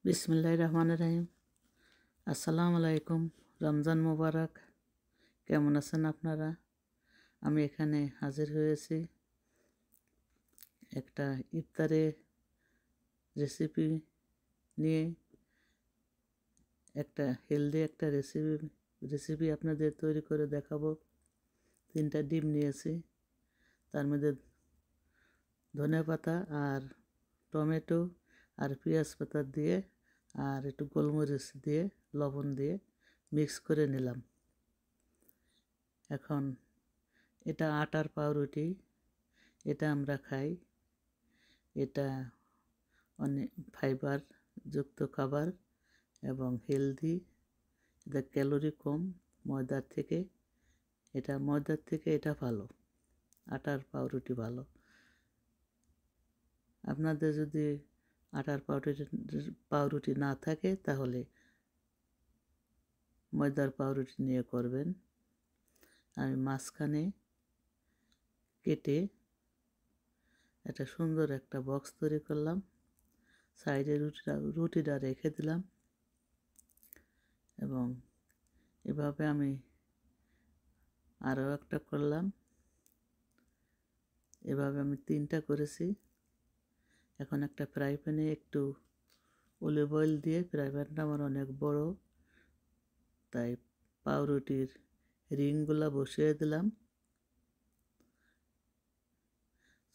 বিসমিল্লাহির রহমানির রহিম। আসসালামু আলাইকুম। রমজান মোবারক। কেমন আছেন আপনারা? আমি এখানে হাজির হয়েছি একটা ইফতারে রেসিপি নিয়ে। একটা হেলদি একটা রেসিপি আপনাদের তৈরি করে দেখাবো। 3টা ডিম নিয়েছি, তার মধ্যে ধনেপাতা আর টমেটো আর পেঁয়াজ পাতা দিয়ে আর একটু গোলমরিচ দিয়ে লবণ দিয়ে মিক্স করে নিলাম। এখন এটা আটার পাউরুটি, এটা আমরা খাই। এটা অনেক ফাইবার যুক্ত খাবার এবং হেলদি। এটা ক্যালোরি কম ময়দার থেকে। এটা ভালো, আটার পাউরুটি ভালো। আপনাদের যদি আটার পাউরুটি না থাকে তাহলে ময়দার পাউরুটি নিয়ে করবেন। আমি মাঝখানে কেটে একটা সুন্দর একটা বক্স তৈরি করলাম, সাইডে রুটিটা রেখে দিলাম এবং এভাবে আমি আরও একটা করলাম। এভাবে আমি 3টা করেছি। এখন একটা ফ্রাই প্যানে একটু অলিভ অয়েল দিয়ে, ফ্রাই প্যানটা আমার অনেক বড়, তাই পাউরুটির রিংগুলা বসিয়ে দিলাম।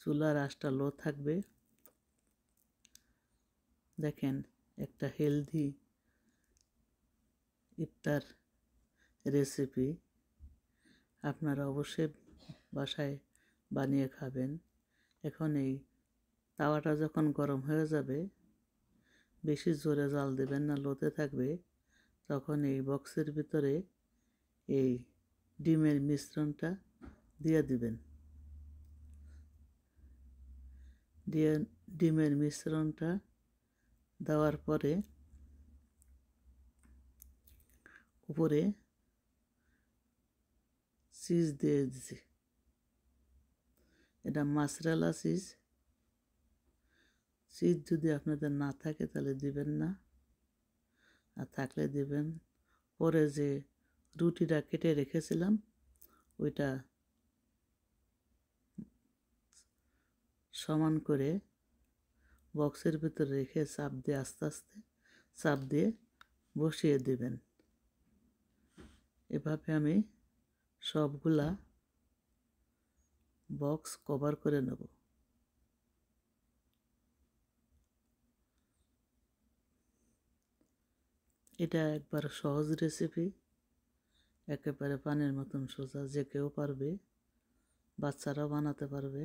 চুলার আঁচটা লো থাকবে। দেখেন, একটা হেলদি ইফতার রেসিপি আপনারা অবশ্যই বাসায় বানিয়ে খাবেন। এখন এই তাওয়াটা যখন গরম হয়ে যাবে, বেশি জোরে জাল দেবেন না, লোতে থাকবে। তখন এই বক্সের ভিতরে এই ডিমের মিশ্রণটা দিয়ে দিবেন। ডিমের মিশ্রণটা দেওয়ার পরে উপরে চিজ দিয়ে দিছি। এটা মাসরালা চিজ। যদি আপনাদের না থাকে তাহলে দিবেন না, আর থাকলে দিবেন। পরে যে রুটিটা কেটে রেখেছিলাম ওইটা সমান করে বক্সের ভিতরে রেখে চাপ দিয়ে আস্তে আস্তে চাপ দিয়ে বসিয়ে দিবেন। এভাবে আমি সবগুলা বক্স কভার করে নেব। এটা একবার সহজ রেসিপি, একেবারে পানির মতন সোজা, যে কেউ পারবে, বাচ্চারাও বানাতে পারবে।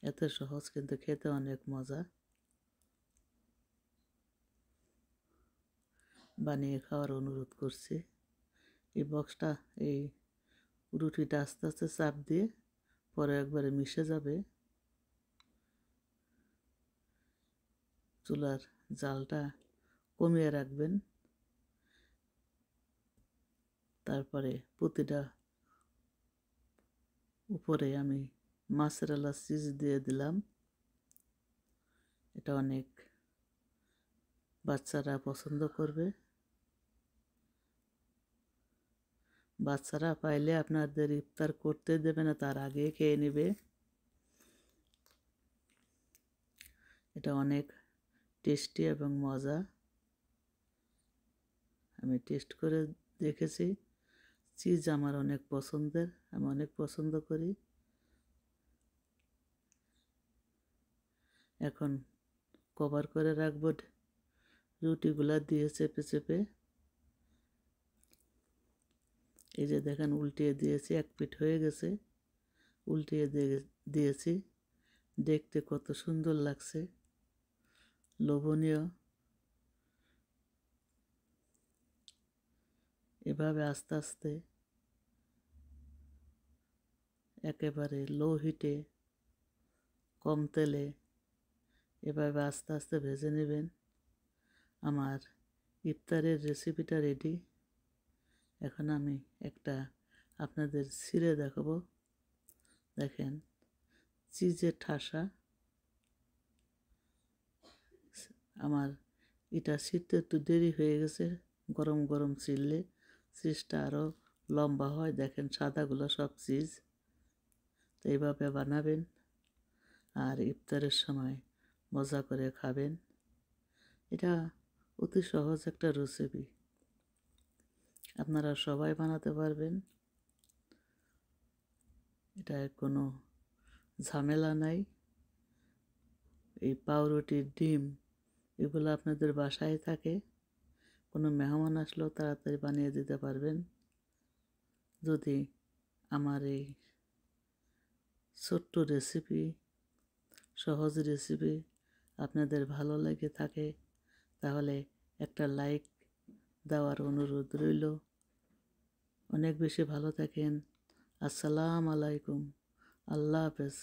এত সহজ, কিন্তু খেতে অনেক মজা। বানিয়ে খাওয়ার অনুরোধ করছি। এই বক্সটা, এই রুটিটা আস্তে আস্তে চাপ দিয়ে পরে একবারে মিশে যাবে। চুলার জালটা কমিয়ে রাখবেন। তারপরে প্রতিটা উপরে আমি মাসরালা চিজ দিয়ে দিলাম। এটা অনেক বাচ্চারা পছন্দ করবে। বাচ্চারা পাইলে আপনাদের ইফতার করতে দেবে না, তার আগে খেয়ে নেবে। এটা অনেক টেস্টি এবং মজা। আমি টেস্ট করে দেখেছি। চিজ আমার অনেক পছন্দের, আমি অনেক পছন্দ করি। এখন কভার করে রাখবো। রুটিগুলা দিয়ে চেপে চেপে, এই যে দেখেন উল্টিয়ে দিয়েছি, এক পিঠ হয়ে গেছে, উল্টিয়ে দিয়েছি। দেখতে কত সুন্দর লাগছে, লোভনীয়। এভাবে আস্তে আস্তে একেবারে লো হিটে, কম তেলে এভাবে আস্তে আস্তে ভেজে নেবেন। আমার ইফতারের রেসিপিটা রেডি। এখন আমি একটা আপনাদের ছিঁড়ে দেখাবো। দেখেন, চিজের ঠাসা। আমার এটা ছিঁড়তে একটু দেরি হয়ে গেছে, গরম গরম ছিঁড়লে চিজটা আরও লম্বা হয়। দেখেন সাদাগুলো সব চিজ। তো এইভাবে বানাবেন আর ইফতারের সময় মজা করে খাবেন। এটা অতি সহজ একটা রেসিপি, আপনারা সবাই বানাতে পারবেন। এটা কোনো ঝামেলা নাই। এই পাউরুটির ডিম এগুলো আপনাদের বাসায় থাকে, কোনো মেহমান আসলেও তাড়াতাড়ি বানিয়ে দিতে পারবেন। যদি আমার এই ছোট্ট রেসিপি, সহজ রেসিপি আপনাদের ভালো লেগে থাকে তাহলে একটা লাইক দেওয়ার অনুরোধ রইল। অনেক বেশি ভালো থাকেন। আসসালামু আলাইকুম। আল্লাহ হাফেজ।